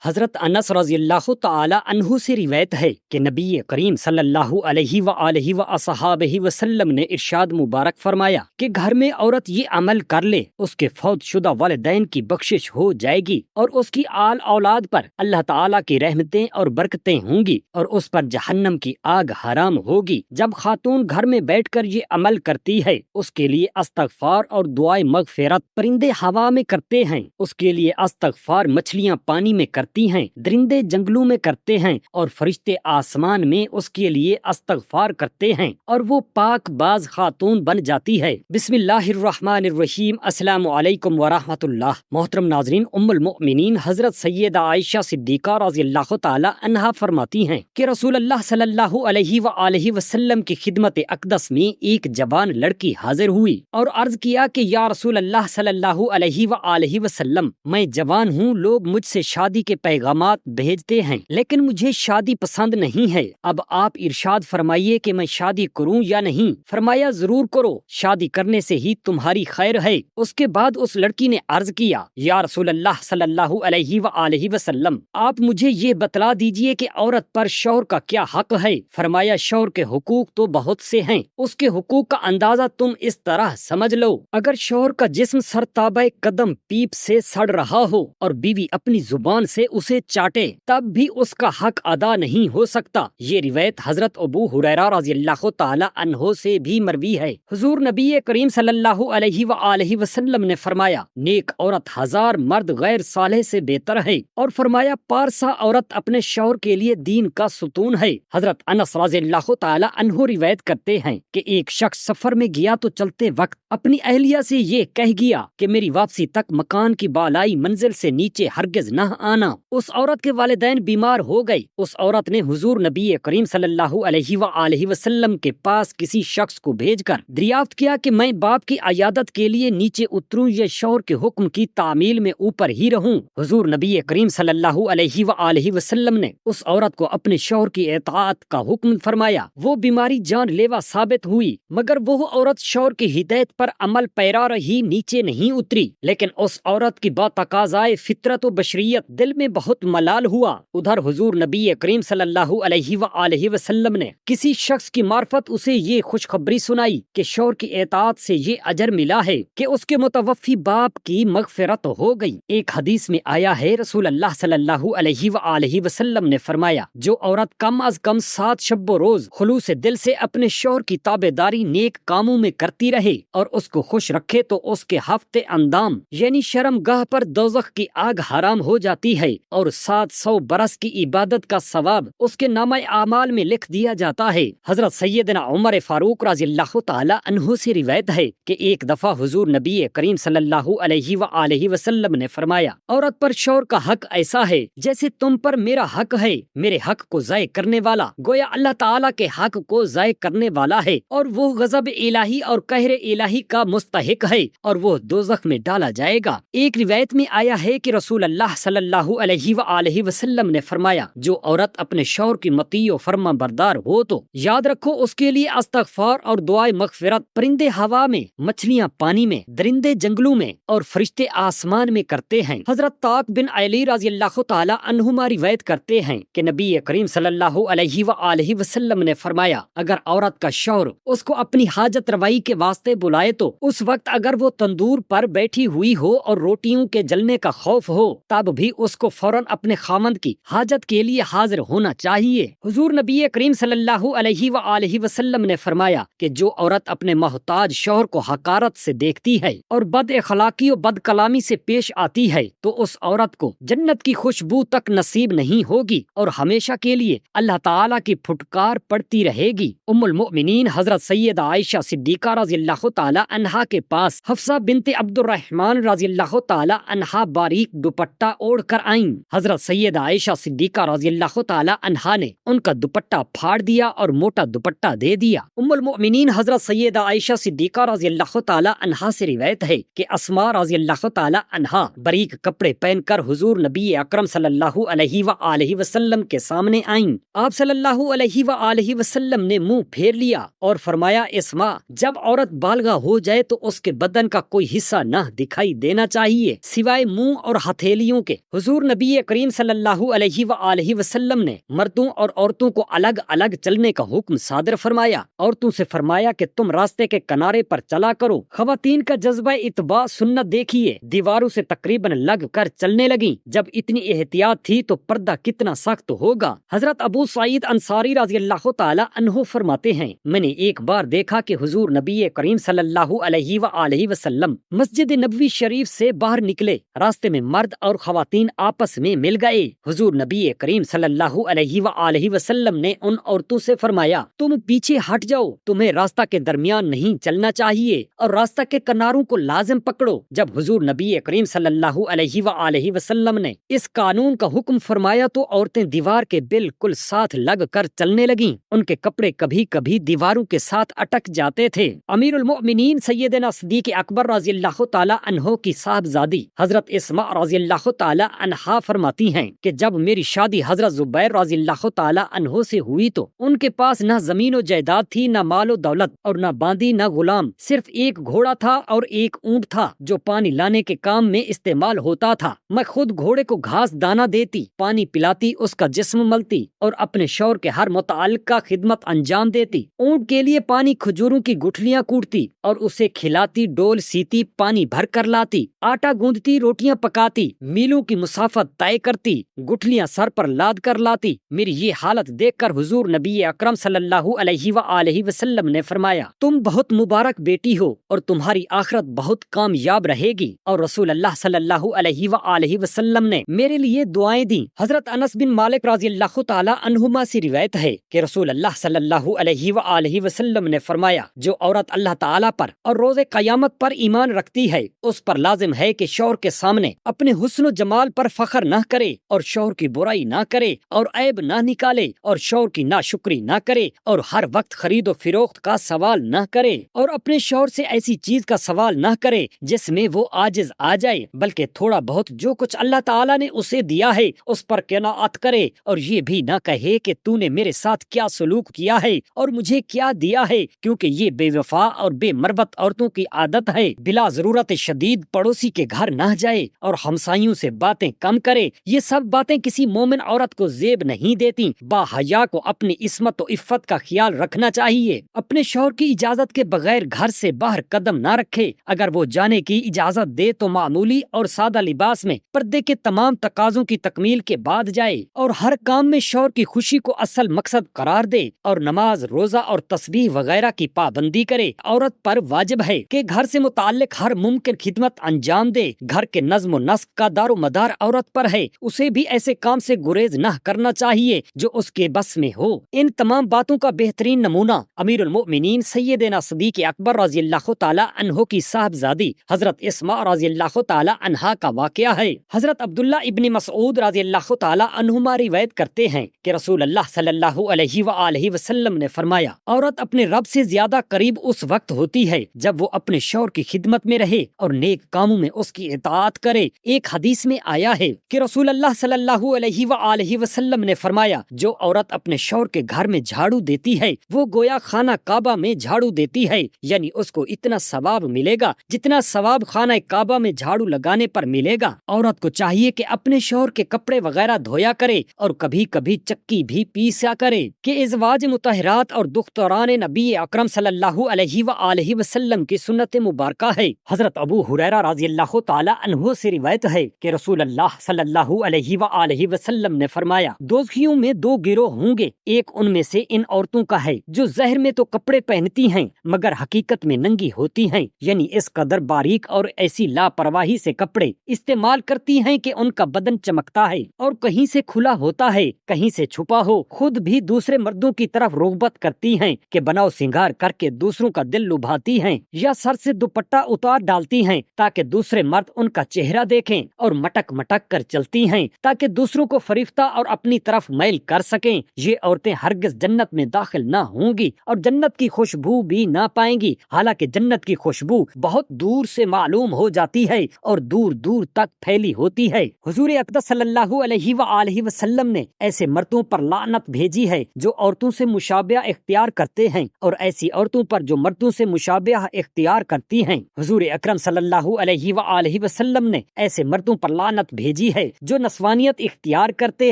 حضرت انس رضی اللہ تعالی عنہ سے روایت ہے کہ نبی کریم صلی اللہ علیہ وآلہ وصحابہ وسلم نے ارشاد مبارک فرمایا کہ گھر میں عورت یہ عمل کر لے اس کے فوت شدہ والدین کی بخشش ہو جائے گی اور اس کی آل اولاد پر اللہ تعالی کی رحمتیں اور برکتیں ہوں گی اور اس پر جہنم کی آگ حرام ہوگی۔ جب خاتون گھر میں بیٹھ کر یہ عمل کرتی ہے اس کے لیے استغفار اور دعائے مغفرت پرندے ہوا میں کرتے ہیں، اس کے لیے استغفار مچھلیاں پانی میں کرتی ہیں، درندے جنگلوں میں کرتے ہیں اور فرشتے آسمان میں اس کے لیے استغفار کرتے ہیں اور وہ پاک باز خاتون بن جاتی ہے۔ بسم اللہ الرحمن الرحیم۔ السلام علیکم ورحمۃ اللہ۔ محترم ناظرین، ام المؤمنین حضرت سیدہ عائشہ صدیقہ رضی اللہ تعالی عنہا فرماتی ہیں کہ رسول اللہ صلی اللہ علیہ وآلہ وسلم کی خدمت اقدس میں ایک جوان لڑکی حاضر ہوئی اور عرض کیا کہ یا رسول اللہ صلی اللہ علیہ وآلہ وسلم، میں جوان ہوں، لوگ مجھ سے شادی کے پیغامات بھیجتے ہیں لیکن مجھے شادی پسند نہیں ہے، اب آپ ارشاد فرمائیے کہ میں شادی کروں یا نہیں؟ فرمایا ضرور کرو، شادی کرنے سے ہی تمہاری خیر ہے۔ اس کے بعد اس لڑکی نے عرض کیا یا رسول اللہ صلی اللہ علیہ وآلہ وسلم، آپ مجھے یہ بتلا دیجئے کہ عورت پر شوہر کا کیا حق ہے؟ فرمایا شوہر کے حقوق تو بہت سے ہیں، اس کے حقوق کا اندازہ تم اس طرح سمجھ لو، اگر شوہر کا جسم سر تابع قدم پیپ سے سڑ رہا ہو اور بیوی اپنی زبان سے اسے چاٹے تب بھی اس کا حق ادا نہیں ہو سکتا۔ یہ روایت حضرت ابو ہریرہ رضی اللہ تعالی عنہ سے بھی مروی ہے۔ حضور نبی کریم صلی اللہ علیہ وآلہ وسلم نے فرمایا نیک عورت ہزار مرد غیر صالح سے بہتر ہے، اور فرمایا پارسا عورت اپنے شوہر کے لیے دین کا ستون ہے۔ حضرت انس رضی اللہ تعالی عنہ روایت کرتے ہیں کہ ایک شخص سفر میں گیا تو چلتے وقت اپنی اہلیہ سے یہ کہہ گیا کہ میری واپسی تک مکان کی بالائی منزل سے نیچے ہرگز نہ آنا۔ اس عورت کے والدین بیمار ہو گئے۔ اس عورت نے حضور نبی کریم صلی اللہ علیہ وآلہ وسلم کے پاس کسی شخص کو بھیج کر دریافت کیا کہ میں باپ کی عیادت کے لیے نیچے اتروں یا شوہر کے حکم کی تعمیل میں اوپر ہی رہوں؟ حضور نبی کریم صلی اللہ علیہ وآلہ وسلم نے اس عورت کو اپنے شوہر کی اطاعت کا حکم فرمایا۔ وہ بیماری جان لیوا ثابت ہوئی مگر وہ عورت شوہر کی ہدایت پر عمل پیرا رہی، نیچے نہیں اتری، لیکن اس عورت کی باتقاضائے فطرت و بشریت دل میں بہت ملال ہوا۔ ادھر حضور نبی کریم صلی اللہ علیہ وآلہ وسلم نے کسی شخص کی معرفت اسے یہ خوشخبری سنائی کہ شوہر کی اطاعت سے یہ اجر ملا ہے کہ اس کے متوفی باپ کی مغفرت ہو گئی۔ ایک حدیث میں آیا ہے رسول اللہ صلی اللہ علیہ وآلہ وسلم نے فرمایا جو عورت کم از کم 7 شب و روز خلوص دل سے اپنے شوہر کی تابعداری نیک کاموں میں کرتی رہے اور اس کو خوش رکھے تو اس کے ہفتے اندام یعنی شرم گاہ پر دوزخ کی آگ حرام ہو جاتی ہے اور 700 برس کی عبادت کا ثواب اس کے نامہ اعمال میں لکھ دیا جاتا ہے۔ حضرت سیدنا عمر فاروق رضی اللہ تعالی عنہ سے روایت ہے کہ ایک دفعہ حضور نبی کریم صلی اللہ علیہ وآلہ وسلم نے فرمایا عورت پر شوہر کا حق ایسا ہے جیسے تم پر میرا حق ہے، میرے حق کو ضائع کرنے والا گویا اللہ تعالی کے حق کو ضائع کرنے والا ہے اور وہ غضب الہی اور قہر الہی کا مستحق ہے اور وہ دوزخ میں ڈالا جائے گا۔ ایک روایت میں آیا ہے کہ رسول اللہ صلی اللہ علیہ وآلہ وسلم نے فرمایا جو عورت اپنے شوہر کی مطیع و فرما بردار ہو تو یاد رکھو اس کے لیے استغفار اور دعائے مغفرت پرندے ہوا میں، مچھلیاں پانی میں، درندے جنگلوں میں اور فرشتے آسمان میں کرتے ہیں۔ حضرت طاق بن علی رضی اللہ تعالی عنہما روایت کرتے ہیں کہ نبی کریم صلی اللہ علیہ وآلہ وسلم نے فرمایا اگر عورت کا شوہر اس کو اپنی حاجت روائی کے واسطے بلائے تو اس وقت اگر وہ تندور پر بیٹھی ہوئی ہو اور روٹیوں کے جلنے کا خوف ہو تب بھی اس کو فوراً اپنے خاوند کی حاجت کے لیے حاضر ہونا چاہیے۔ حضور نبی کریم صلی اللہ علیہ وآلہ وسلم نے فرمایا کہ جو عورت اپنے محتاج شوہر کو حقارت سے دیکھتی ہے اور بد اخلاقی و بد کلامی سے پیش آتی ہے تو اس عورت کو جنت کی خوشبو تک نصیب نہیں ہوگی اور ہمیشہ کے لیے اللہ تعالیٰ کی پھٹکار پڑتی رہے گی۔ ام المؤمنین حضرت سیدہ عائشہ صدیقہ رضی اللہ تعالی عنہا کے پاس حفصہ بنت عبد الرحمن رضی اللہ تعالی عنہا باریک دوپٹہ اوڑھ کر آئیں۔ حضرت سیدہ عائشہ صدیقہ رضی اللہ تعالی عنہا نے ان کا دوپٹہ پھاڑ دیا اور موٹا دوپٹہ دے دیا۔ ام المؤمنین حضرت سیدہ عائشہ صدیقہ رضی اللہ تعالی عنہا سے روایت ہے کہ اسماء رضی اللہ تعالی عنہا باریک کپڑے پہن کر حضور نبی اکرم صلی اللہ علیہ وآلہ وسلم کے سامنے آئیں۔ آپ صلی اللہ علیہ وآلہ وسلم نے منہ پھیر لیا اور فرمایا اسماء جب عورت بالغہ ہو جائے تو اس کے بدن کا کوئی حصہ نہ دکھائی دینا چاہیے سوائے منہ اور ہتھیلیوں کے۔ حضور نبی کریم صلی اللہ علیہ وآلہ وسلم نے مردوں اور عورتوں کو الگ الگ چلنے کا حکم صادر فرمایا۔ عورتوں سے فرمایا کہ تم راستے کے کنارے پر چلا کرو۔ خواتین کا جذبہ اتباع سنت دیکھیے، دیواروں سے تقریباً لگ کر چلنے لگیں۔ جب اتنی احتیاط تھی تو پردہ کتنا سخت ہوگا۔ حضرت ابو سعید انصاری رضی اللہ تعالی عنہ فرماتے ہیں، میں نے ایک بار دیکھا کہ حضور نبی کریم صلی اللہ علیہ وآلہ وسلم مسجد نبوی شریف سے باہر نکلے، راستے میں مرد اور خواتین آپس میں مل گئے۔ حضور نبی کریم صلی اللہ علیہ وآلہ وسلم نے ان عورتوں سے فرمایا، تم پیچھے ہٹ جاؤ، تمہیں راستہ کے درمیان نہیں چلنا چاہیے اور راستہ کے کناروں کو لازم پکڑو۔ جب حضور نبی کریم صلی اللہ علیہ وآلہ وسلم نے اس قانون کا حکم فرمایا تو عورتیں دیوار کے بالکل ساتھ لگ کر چلنے لگیں۔ ان کے کپڑے کبھی کبھی دیواروں کے ساتھ اٹک جاتے تھے۔ امیر المؤمنین سیدنا صدیق اکبر رضی اللہ تعالی عنہ کی صاحبزادی حضرت اسماء رضی اللہ تعالی عنہا فرماتی ہیں کہ جب میری شادی حضرت زبیر رضی اللہ تعالی عنہ سے ہوئی تو ان کے پاس نہ زمین و جائیداد تھی، نہ مال و دولت، اور نہ باندی نہ غلام، صرف ایک گھوڑا تھا اور ایک اونٹ تھا جو پانی لانے کے کام میں استعمال ہوتا تھا۔ میں خود گھوڑے کو گھاس دانا دیتی، پانی پلاتی، اس کا جسم ملتی اور اپنے شوہر کے ہر متعلقہ خدمت انجام دیتی۔ اونٹ کے لیے پانی کھجوروں کی گٹھلیاں کوٹتی اور اسے کھلاتی، ڈول سیتی، پانی بھر کر لاتی، آٹا گوندتی، روٹیاں پکاتی، میلوں کی مسافت طے کرتی، گٹھلیاں سر پر لاد کر لاتی۔ میری یہ حالت دیکھ کر حضور نبی اکرم صلی اللہ علیہ وآلہ وسلم نے فرمایا، تم بہت مبارک بیٹی ہو اور تمہاری آخرت بہت کامیاب رہے گی۔ اور رسول اللہ صلی اللہ علیہ وآلہ وسلم نے میرے لیے دعائیں دیں۔ حضرت انس بن مالک رضی اللہ تعالی عنہما سے روایت ہے کہ رسول اللہ صلی اللہ علیہ وآلہ وسلم نے فرمایا، جو عورت اللہ تعالی پر اور روز قیامت پر ایمان رکھتی ہے اس پر لازم ہے کہ شوہر کے سامنے اپنے حسن و جمال پر فخر نہ کرے اور شوہر کی برائی نہ کرے اور عیب نہ نکالے اور شوہر کی ناشکری نہ کرے اور ہر وقت خرید و فروخت کا سوال نہ کرے اور اپنے شوہر سے ایسی چیز کا سوال نہ کرے جس میں وہ عاجز آ جائے، بلکہ تھوڑا بہت جو کچھ اللہ تعالیٰ نے اسے دیا ہے اس پر قناعت کرے اور یہ بھی نہ کہے کہ تو نے میرے ساتھ کیا سلوک کیا ہے اور مجھے کیا دیا ہے، کیونکہ یہ بے وفا اور بے مربت عورتوں کی عادت ہے۔ بلا ضرورت شدید پڑوسی کے گھر نہ جائے اور ہمسائیوں سے باتیں کم کرے۔ یہ سب باتیں کسی مومن عورت کو زیب نہیں دیتی۔ با حیا کو اپنی عصمت و عفت کا خیال رکھنا چاہیے۔ اپنے شوہر کی اجازت کے بغیر گھر سے باہر قدم نہ رکھے۔ اگر وہ جانے کی اجازت دے تو معمولی اور سادہ لباس میں پردے کے تمام تقاضوں کی تکمیل کے بعد جائے اور ہر کام میں شوہر کی خوشی کو اصل مقصد قرار دے اور نماز، روزہ اور تسبیح وغیرہ کی پابندی کرے۔ عورت پر واجب ہے کہ گھر سے متعلق ہر ممکن خدمت انجام دے۔ گھر کے نظم و نسق کا دار و مدار عورت پر ہے، اسے بھی ایسے کام سے گریز نہ کرنا چاہیے جو اس کے بس میں ہو۔ ان تمام باتوں کا بہترین نمونہ امیر المؤمنین سیدنا صدیق اکبر رضی اللہ تعالی عنہ کی صاحبزادی حضرت اسماء رضی اللہ تعالی عنہا کا واقعہ ہے۔ حضرت عبداللہ ابن مسعود رضی اللہ تعالی عنہما روایت کرتے ہیں کہ رسول اللہ صلی اللہ علیہ وآلہ وسلم نے فرمایا، عورت اپنے رب سے زیادہ قریب اس وقت ہوتی ہے جب وہ اپنے شوہر کی خدمت میں رہے اور نیک کاموں میں اس کی اطاعت کرے۔ ایک حدیث میں آیا ہے کہ رسول اللہ صلی اللہ علیہ وآلہ وسلم نے فرمایا، جو عورت اپنے شوہر کے گھر میں جھاڑو دیتی ہے وہ گویا خانہ کعبہ میں جھاڑو دیتی ہے، یعنی اس کو اتنا ثواب ملے گا جتنا ثواب خانہ کعبہ میں جھاڑو لگانے پر ملے گا۔ عورت کو چاہیے کہ اپنے شوہر کے کپڑے وغیرہ دھویا کرے اور کبھی کبھی چکی بھی پیسا کرے کہ ازواج مطہرات اور دختران نبی اکرم صلی اللہ علیہ وآلہ وسلم کی سنت مبارکہ ہے۔ حضرت ابو ہریرہ رضی اللہ تعالی عنہ سے روایت ہے کہ رسول اللہ صلی اللہ علیہ وآلہ وسلم نے فرمایا، دوزخیوں میں دو گروہ ہوں گے، ایک ان میں سے ان عورتوں کا ہے جو ظاہر میں تو کپڑے پہنتی ہیں مگر حقیقت میں ننگی ہوتی ہیں، یعنی اس قدر باریک اور ایسی لاپرواہی سے کپڑے استعمال کرتی ہیں کہ ان کا بدن چمکتا ہے اور کہیں سے کھلا ہوتا ہے کہیں سے چھپا ہو، خود بھی دوسرے مردوں کی طرف رغبت کرتی ہیں کہ بناؤ سنگار کر کے دوسروں کا دل لبھاتی ہیں، یا سر سے دوپٹہ اتار ڈالتی ہیں تاکہ دوسرے مرد ان کا چہرہ دیکھیں، اور مٹک مٹک کر چلتی ہیں تاکہ دوسروں کو فریفتہ اور اپنی طرف میل کر سکیں۔ یہ عورتیں ہرگز جنت میں داخل نہ ہوں گی اور جنت کی خوشبو بھی نہ پائیں گی، حالانکہ جنت کی خوشبو بہت دور سے معلوم ہو جاتی ہے اور دور دور تک پھیلی ہوتی ہے۔ حضور اقدس صلی اللہ علیہ وآلہ وسلم نے ایسے مردوں پر لعنت بھیجی ہے جو عورتوں سے مشابہہ اختیار کرتے ہیں اور ایسی عورتوں پر جو مردوں سے مشابہہ اختیار کرتی ہیں۔ حضور اکرم صلی اللہ علیہ وآلہ وسلم نے ایسے مردوں پر لعنت بھیجی بھیجی ہے جو نسوانیت اختیار کرتے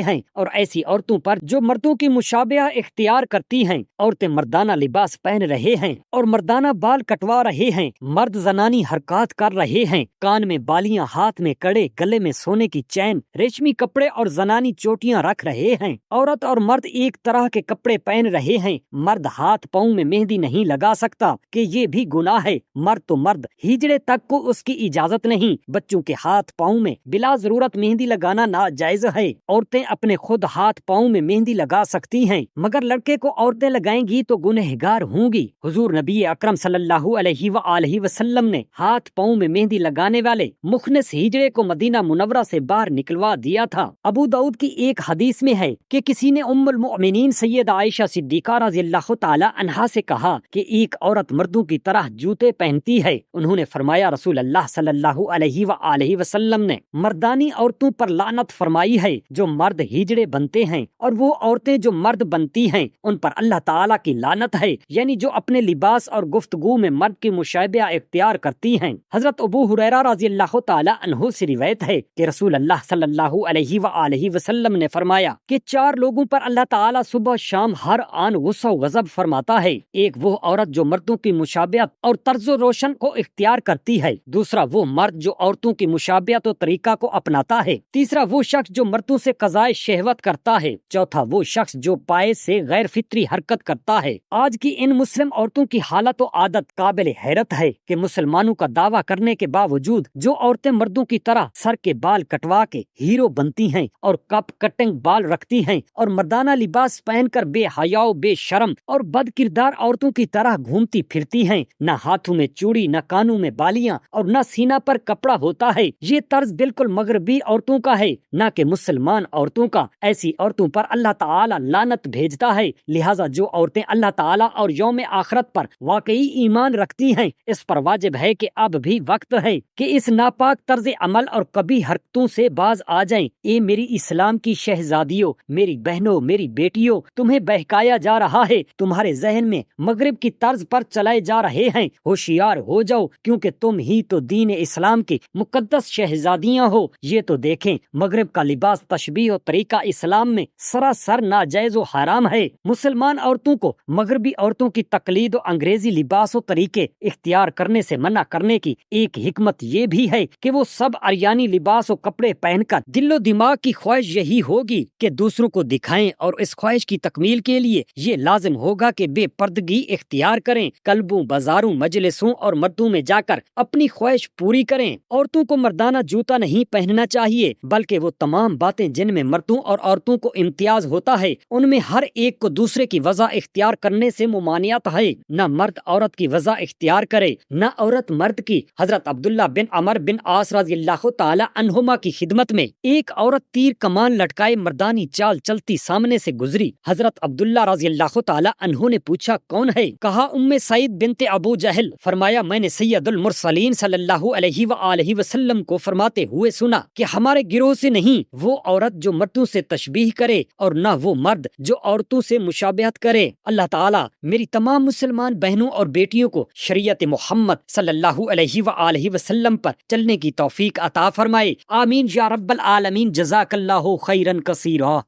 ہیں، اور ایسی عورتوں پر جو مردوں کی مشابہہ اختیار کرتی ہیں۔ عورتیں مردانہ لباس پہن رہے ہیں اور مردانہ بال کٹوا رہے ہیں، مرد زنانی حرکات کر رہے ہیں، کان میں بالیاں، ہاتھ میں کڑے، گلے میں سونے کی چین، ریشمی کپڑے اور زنانی چوٹیاں رکھ رہے ہیں۔ عورت اور مرد ایک طرح کے کپڑے پہن رہے ہیں، مرد ہاتھ پاؤں میں مہندی نہیں لگا سکتا کہ یہ بھی گناہ ہے، مرد تو مرد ہجڑے تک کو اس کی اجازت نہیں، بچوں کے ہاتھ پاؤں میں بلا ضرورت مہندی لگانا ناجائز ہے۔ عورتیں اپنے خود ہاتھ پاؤں میں مہندی لگا سکتی ہیں، مگر لڑکے کو عورتیں لگائیں گی تو گنہگار ہوں گی۔ حضور نبی اکرم صلی اللہ علیہ وآلہ وسلم نے ہاتھ پاؤں میں مہندی لگانے والے مخنث ہجڑے کو مدینہ منورہ سے باہر نکلوا دیا تھا۔ ابو داؤد کی ایک حدیث میں ہے کہ کسی نے ام المؤمنین سیدہ عائشہ صدیقہ رضی اللہ تعالی عنہا سے کہا کہ ایک عورت مردوں کی طرح جوتے پہنتی ہے۔ انہوں نے فرمایا رسول اللہ صلی اللہ علیہ وآلہ وسلم نے مردانی عورتوں پر لعنت فرمائی ہے جو مرد ہجڑے بنتے ہیں، اور وہ عورتیں جو مرد بنتی ہیں ان پر اللہ تعالیٰ کی لعنت ہے، یعنی جو اپنے لباس اور گفتگو میں مرد کی مشابہہ اختیار کرتی ہیں۔ حضرت ابو ہریرہ رضی اللہ تعالی عنہ سے روایت ہے کہ رسول اللہ صلی اللہ علیہ وآلہ وسلم نے فرمایا کہ 4 لوگوں پر اللہ تعالیٰ صبح شام ہر آن غصہ و غضب فرماتا ہے۔ ایک وہ عورت جو مردوں کی مشابہت اور طرز و روشن کو اختیار کرتی ہے، دوسرا وہ مرد جو عورتوں کی مشابہت و طریقہ کو اپناتا ہے، تیسرا وہ شخص جو مردوں سے قضائے شہوت کرتا ہے، چوتھا وہ شخص جو پائے سے غیر فطری حرکت کرتا ہے۔ آج کی ان مسلم عورتوں کی حالت و عادت قابل حیرت ہے کہ مسلمانوں کا دعویٰ کرنے کے باوجود جو عورتیں مردوں کی طرح سر کے بال کٹوا کے ہیرو بنتی ہیں اور کپ کٹنگ بال رکھتی ہیں اور مردانہ لباس پہن کر بے حیا و بے شرم اور بد کردار عورتوں کی طرح گھومتی پھرتی ہیں، نہ ہاتھوں میں چوڑی، نہ کانوں میں بالیاں اور نہ سینہ پر کپڑا ہوتا ہے، یہ طرز بالکل مغربی عورتوں کا ہے، نہ کہ مسلمان عورتوں کا۔ ایسی عورتوں پر اللہ تعالیٰ لعنت بھیجتا ہے، لہٰذا جو عورتیں اللہ تعالیٰ اور یوم آخرت پر واقعی ایمان رکھتی ہیں اس پر واجب ہے کہ اب بھی وقت ہے کہ اس ناپاک طرز عمل اور کبھی حرکتوں سے باز آ جائیں۔ اے میری اسلام کی شہزادیوں، میری بہنوں، میری بیٹیوں، تمہیں بہکایا جا رہا ہے، تمہارے ذہن میں مغرب کی طرز پر چلائے جا رہے ہیں، ہوشیار ہو جاؤ کیونکہ تم ہی تو دین اسلام کی مقدس شہزادیاں ہو۔ یہ تو دیکھیں مغرب کا لباس تشبیہ و طریقہ اسلام میں سراسر ناجائز و حرام ہے۔ مسلمان عورتوں کو مغربی عورتوں کی تقلید و انگریزی لباس و طریقے اختیار کرنے سے منع کرنے کی ایک حکمت یہ بھی ہے کہ وہ سب عریانی لباس و کپڑے پہن کر دل و دماغ کی خواہش یہی ہوگی کہ دوسروں کو دکھائیں، اور اس خواہش کی تکمیل کے لیے یہ لازم ہوگا کہ بے پردگی اختیار کریں، کلبوں، بازاروں، مجلسوں اور مردوں میں جا کر اپنی خواہش پوری کریں۔ عورتوں کو مردانہ جوتا نہیں پہننا چاہیے، بلکہ وہ تمام باتیں جن میں مردوں اور عورتوں کو امتیاز ہوتا ہے ان میں ہر ایک کو دوسرے کی وضع اختیار کرنے سے ممانعت ہے۔ نہ مرد عورت کی وضع اختیار کرے، نہ عورت مرد کی۔ حضرت عبداللہ بن عمر بن عاص رضی اللہ تعالی عنہما کی خدمت میں ایک عورت تیر کمان لٹکائے مردانی چال چلتی سامنے سے گزری۔ حضرت عبداللہ رضی اللہ تعالی عنہ نے پوچھا کون ہے؟ کہا ام سعید بنت ابو جہل۔ فرمایا میں نے سید المرسلین صلی اللہ علیہ وآلہ وسلم کو فرماتے ہوئے سنا کہ ہمارے گروہ سے نہیں وہ عورت جو مردوں سے تشبیہ کرے اور نہ وہ مرد جو عورتوں سے مشابہت کرے۔ اللہ تعالیٰ میری تمام مسلمان بہنوں اور بیٹیوں کو شریعت محمد صلی اللہ علیہ وآلہ وسلم پر چلنے کی توفیق عطا فرمائے، آمین یا رب العالمین۔ جزاک اللہ خیرا کثیرا۔